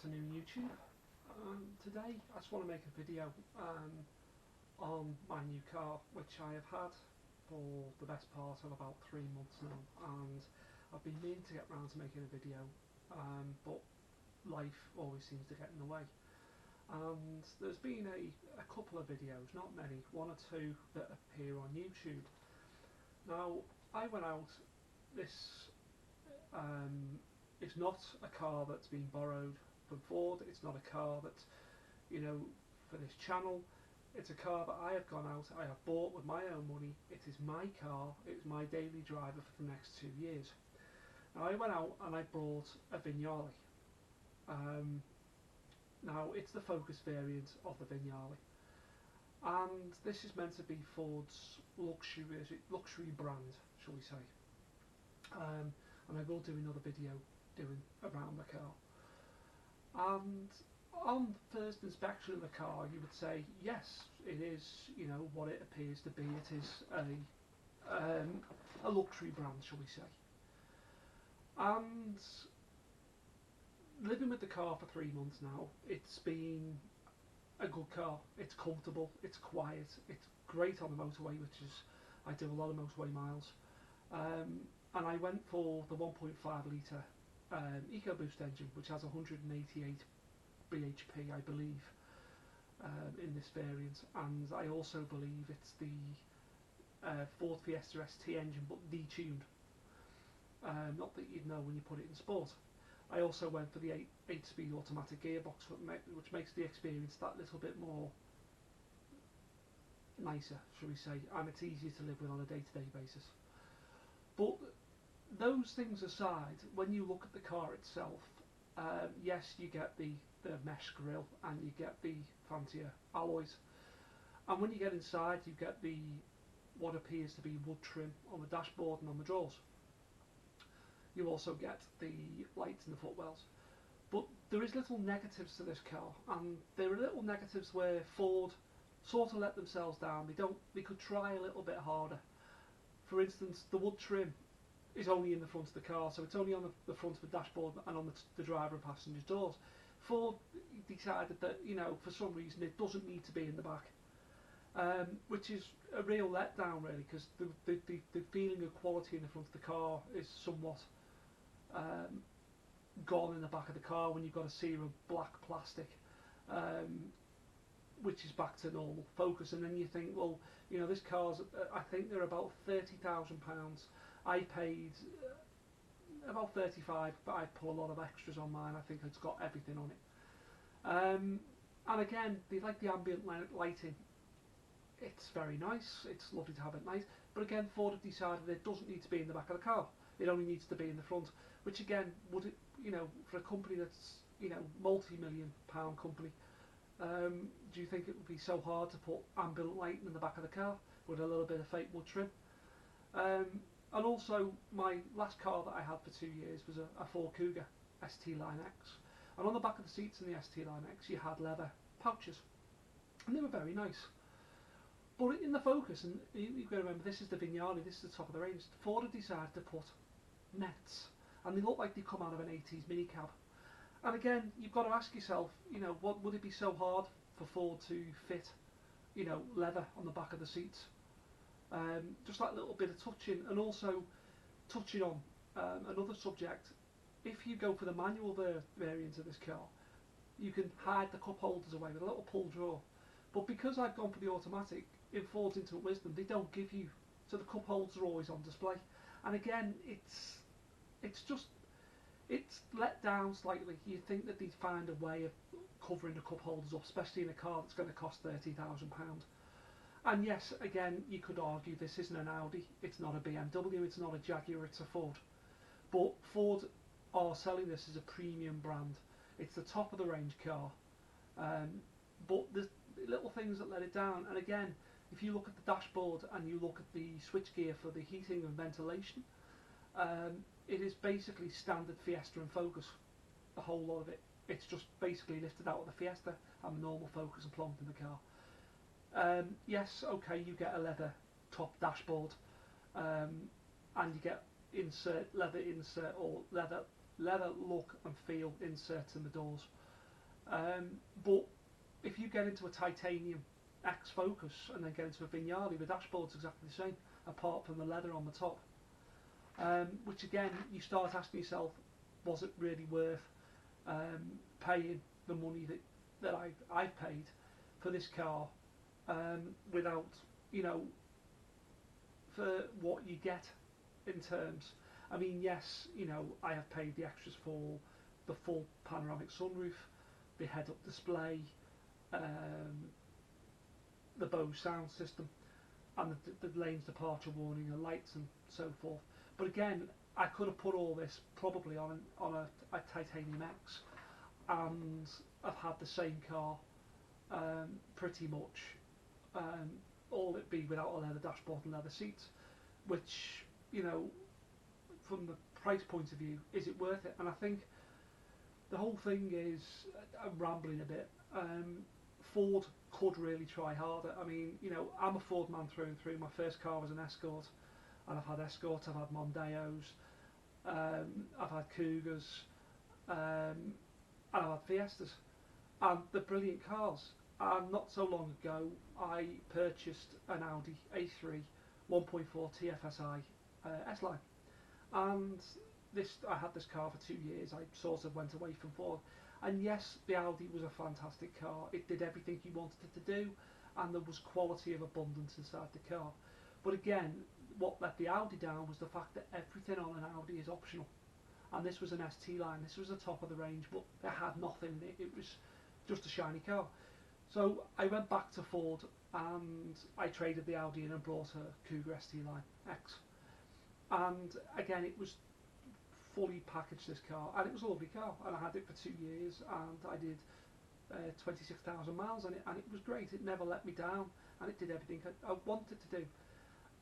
afternoon YouTube. Today I just want to make a video on my new car, which I have had for the best part of about 3 months now, and I've been meaning to get round to making a video, but life always seems to get in the way. And there's been a couple of videos, not many, one or two that appear on YouTube. Now I went out, this it's not a car that's been borrowed from Ford, it's not a car that, for this channel. It's a car that I have gone out, I have bought with my own money. It is my car, it's my daily driver for the next 2 years. Now I went out and I bought a Vignale. Now it's the Focus variant of the Vignale, and this is meant to be Ford's luxury brand, shall we say. And I will do another video doing around the car. And on first inspection of the car, you would say yes, it is, what it appears to be. It is a luxury brand, shall we say. And living with the car for 3 months now, it's been a good car. It's comfortable, it's quiet, it's great on the motorway, which is, I do a lot of motorway miles. And I went for the 1.5 litre EcoBoost engine, which has 188 bhp, I believe, in this variant. And I also believe it's the Ford Fiesta ST engine, but detuned. Not that you'd know when you put it in sport. I also went for the 8-speed automatic gearbox, which makes the experience that little bit more nicer, shall we say, and it's easier to live with on a day-to-day basis. But those things aside, when you look at the car itself, yes, you get the mesh grille and you get the fancier alloys, and when you get inside, you get what appears to be wood trim on the dashboard and on the drawers. You also get the lights in the footwells. But there is little negatives to this car, and there are little negatives where Ford sort of let themselves down. They could try a little bit harder. For instance, the wood trim is only in the front of the car, so it's only on the front of the dashboard and on the driver and passenger's doors. Ford decided that, for some reason it doesn't need to be in the back, which is a real letdown, really, because the feeling of quality in the front of the car is somewhat gone in the back of the car when you've got a seam of black plastic, which is back to normal Focus. And then you think, well, this car's, I think they're about £30,000. I paid about 35, but I put a lot of extras on mine. I think it's got everything on it. And again, they like the ambient lighting. It's very nice, it's lovely to have at night, but again, Ford have decided it doesn't need to be in the back of the car. It only needs to be in the front, which again, would it, for a company that's, multi-million pound company, do you think it would be so hard to put ambient lighting in the back of the car with a little bit of fake wood trim? And also, my last car that I had for 2 years was a Ford Kuga ST Line X, and on the back of the seats in the ST Line X you had leather pouches, and they were very nice. But in the Focus, and you've got to remember, this is the Vignale, this is the top of the range, Ford had decided to put nets, and they look like they come out of an 80s minicab. And again, you've got to ask yourself, what would it be so hard for Ford to fit, leather on the back of the seats? Just that little bit of touching. And also touching on another subject, if you go for the manual variant of this car, you can hide the cup holders away with a little pull drawer. But because I've gone for the automatic, in Ford's infinite wisdom, they don't give you, so the cup holders are always on display. And again, it's let down slightly. You'd think that they'd find a way of covering the cup holders up, especially in a car that's going to cost £30,000. And yes, again, you could argue this isn't an Audi, it's not a BMW, it's not a Jaguar, it's a Ford. But Ford are selling this as a premium brand. It's the top of the range car. But there's little things that let it down. And again, if you look at the dashboard and you look at the switchgear for the heating and ventilation, it is basically standard Fiesta and Focus, the whole lot of it. It's just basically lifted out of the Fiesta and the normal Focus and plumbed in the car. Yes, okay, you get a leather top dashboard, and you get leather insert or leather look and feel inserts in the doors. But if you get into a titanium X Focus and then get into a Vignale, the dashboard's exactly the same, apart from the leather on the top. Which again, you start asking yourself, was it really worth paying the money that I've paid for this car, without, you know, for what you get in terms. I mean, yes, you know, I have paid the extras for the full panoramic sunroof, the head-up display, the Bose sound system, and the lane's departure warning and lights and so forth. But again, I could have put all this probably on a Titanium X, and I've had the same car pretty much, all it be without a leather dashboard and leather seats, which, you know, from the price point of view, is it worth it? And I think the whole thing is, I'm rambling a bit, Ford could really try harder. I mean, you know, I'm a Ford man through and through. My first car was an Escort, and I've had Escorts, I've had Mondeos, I've had Cougars, and I've had Fiestas, and they're brilliant cars. And not so long ago, I purchased an Audi A3 1.4 TFSI S-Line, and I had this car for 2 years. I sort of went away from Ford, and yes, the Audi was a fantastic car. It did everything you wanted it to do, and there was quality of abundance inside the car. But again, what let the Audi down was the fact that everything on an Audi is optional, and this was an ST line. This was the top of the range, but it had nothing in it. It was just a shiny car. So I went back to Ford and I traded the Audi in and brought a Cougar ST Line X. And again, it was fully packaged, this car, and it was a lovely car, and I had it for 2 years, and I did 26,000 miles on it, and it was great. It never let me down, and it did everything I wanted to do.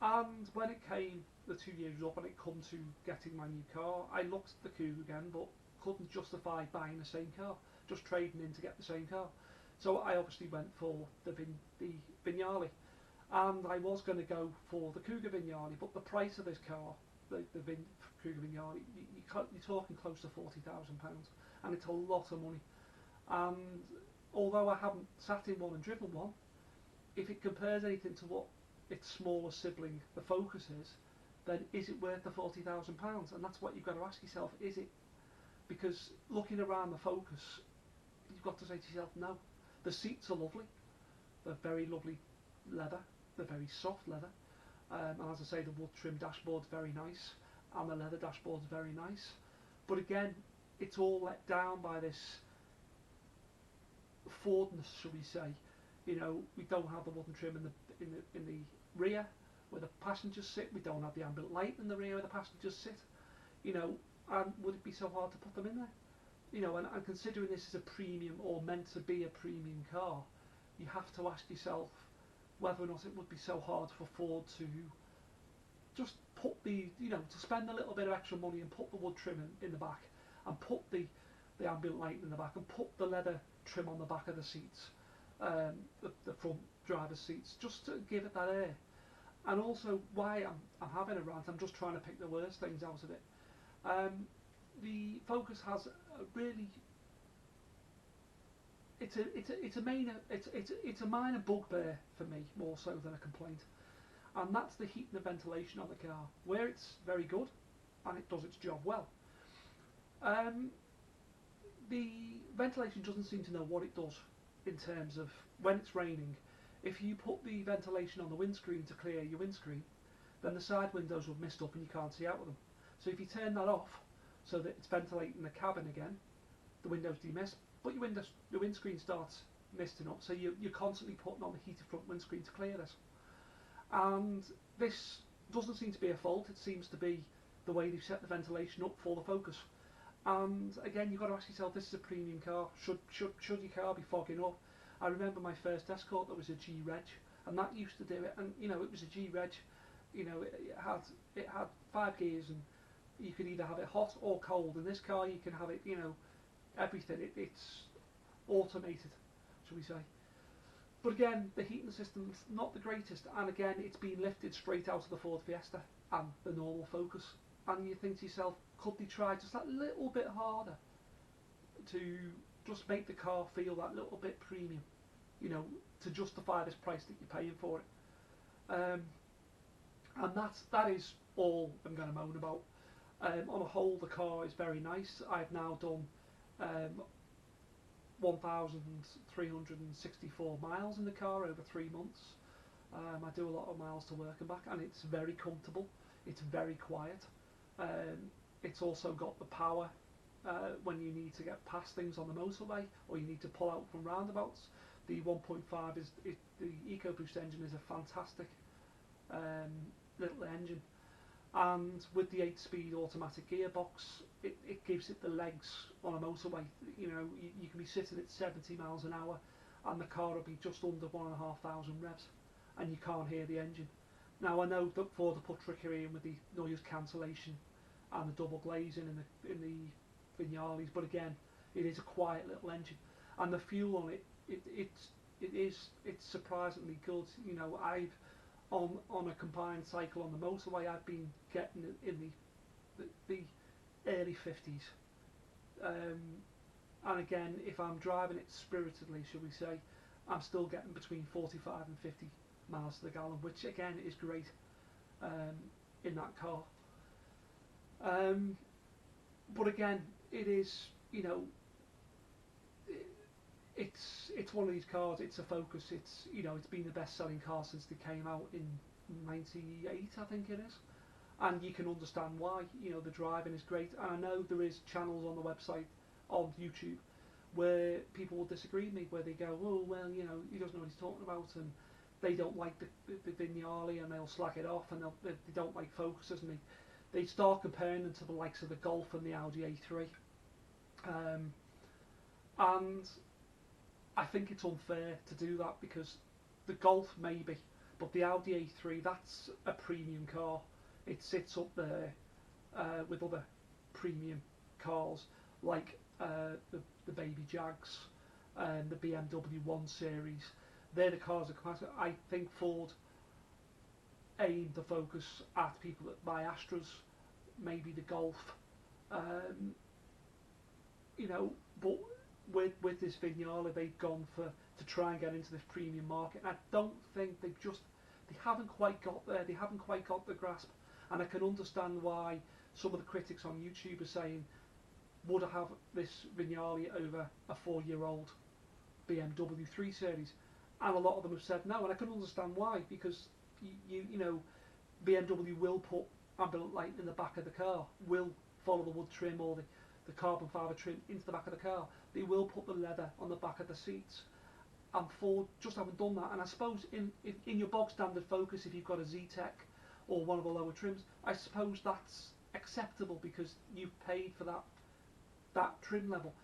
And when it came, the 2 years up, and it come to getting my new car, I looked at the Cougar again, but couldn't justify buying the same car, just trading in to get the same car. So I obviously went for the Vignale, and I was going to go for the Cougar Vignale, but the price of this car, the Cougar Vignale, you're talking close to £40,000, and it's a lot of money. And although I haven't sat in one and driven one, if it compares anything to what its smaller sibling, the Focus, is, then is it worth the £40,000? And that's what you've got to ask yourself, is it? Because looking around the Focus, you've got to say to yourself, no. The seats are lovely, they're very lovely leather, they're very soft leather, and as I say, the wood trim dashboard's very nice, and the leather dashboard's very nice. But again, it's all let down by this Fordness, shall we say. You know, we don't have the wooden trim in the rear where the passengers sit. We don't have the ambient light in the rear where the passengers sit. You know, and would it be so hard to put them in there? You know, and considering this is a premium, or meant to be a premium car, you have to ask yourself whether or not it would be so hard for Ford to just put the, you know, to spend a little bit of extra money and put the wood trim in the back, and put the ambient light in the back, and put the leather trim on the back of the seats, the front driver's seats, just to give it that air. And also, why I'm having a rant, I'm just trying to pick the worst things out of it. The Focus has a really, it's a minor bugbear for me, more so than a complaint, and that's the heat and the ventilation on the car, where it's very good and it does its job well. The ventilation doesn't seem to know what it does in terms of when it's raining. If you put the ventilation on the windscreen to clear your windscreen, then the side windows will mist up and you can't see out of them. So if you turn that off so that it's ventilating the cabin again, the windows demist, but your windscreen starts misting up, so you're constantly putting on the heated front windscreen to clear this. And this doesn't seem to be a fault, it seems to be the way they've set the ventilation up for the Focus. And again, you've got to ask yourself, this is a premium car, should your car be fogging up? I remember my first Escort that was a G-Reg, and that used to do it, and you know, it was a G-Reg, you know, it had 5 gears, and you could either have it hot or cold. In this car you can have it, you know, everything. It's automated, shall we say. But again, the heating system's not the greatest, and again, it's been lifted straight out of the Ford Fiesta and the normal Focus, and you think to yourself, could they try just that little bit harder to just make the car feel that little bit premium, you know, to justify this price that you're paying for it. And that is all I'm going to moan about. On a whole, the car is very nice. I've now done 1,364 miles in the car over 3 months. I do a lot of miles to work and back, and it's very comfortable. It's very quiet. It's also got the power when you need to get past things on the motorway, or you need to pull out from roundabouts. The 1.5 the EcoBoost engine is a fantastic little engine, and with the 8-speed automatic gearbox, it gives it the legs on a motorway. You know, you can be sitting at 70 miles an hour, and the car will be just under 1,500 revs, and you can't hear the engine. Now I know that Ford put trickery in with the noise cancellation and the double glazing in the Vignales, but again, it is a quiet little engine, and the fuel on it's surprisingly good. You know, I've on a combined cycle on the motorway, I've been getting it in the early 50s, and again, if I'm driving it spiritedly, shall we say, I'm still getting between 45 and 50 miles to the gallon, which again is great in that car. But again, it is, you know, it's one of these cars. It's a Focus. It's, you know, it's been the best-selling car since they came out in '98, I think it is, and you can understand why. You know, the driving is great, and I know there is channels on the website, on YouTube, where people will disagree with me, where they go, oh well, you know, he doesn't know what he's talking about, and they don't like the Vignale, and they'll slag it off, and they don't like Focuses, and they start comparing them to the likes of the Golf and the Audi A3, and I think it's unfair to do that, because the Golf maybe, but the Audi A3, that's a premium car. It sits up there with other premium cars like the Baby Jags and the BMW 1 Series. They're the cars that come out. I think Ford aimed the Focus at people that buy Astras, maybe the Golf, you know, but with this Vignale, they've gone to try and get into this premium market. And I don't think they haven't quite got there. They haven't quite got the grasp. And I can understand why some of the critics on YouTube are saying, would I have this Vignale over a 4-year-old BMW 3 Series? And a lot of them have said no, and I can understand why, because you know, BMW will put ambient light in the back of the car, will follow the wood trim or the carbon fibre trim into the back of the car. They will put the leather on the back of the seats, and Ford just haven't done that. And I suppose in your bog standard Focus, if you've got a Z-Tech or one of the lower trims, I suppose that's acceptable because you've paid for that trim level.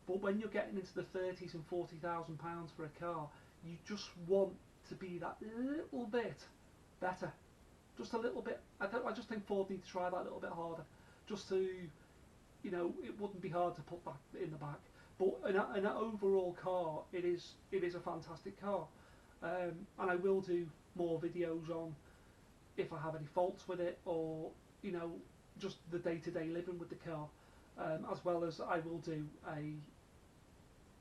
But when you're getting into the 30s and £40,000 for a car, you just want to be that little bit better, just a little bit. I just think Ford need to try that a little bit harder, just to, you know, it wouldn't be hard to put that in the back. But an overall car, it is a fantastic car, and I will do more videos on if I have any faults with it, or, you know, just the day-to-day living with the car, as well as I will do a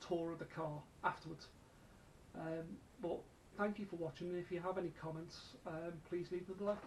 tour of the car afterwards. But thank you for watching, and if you have any comments, please leave them below.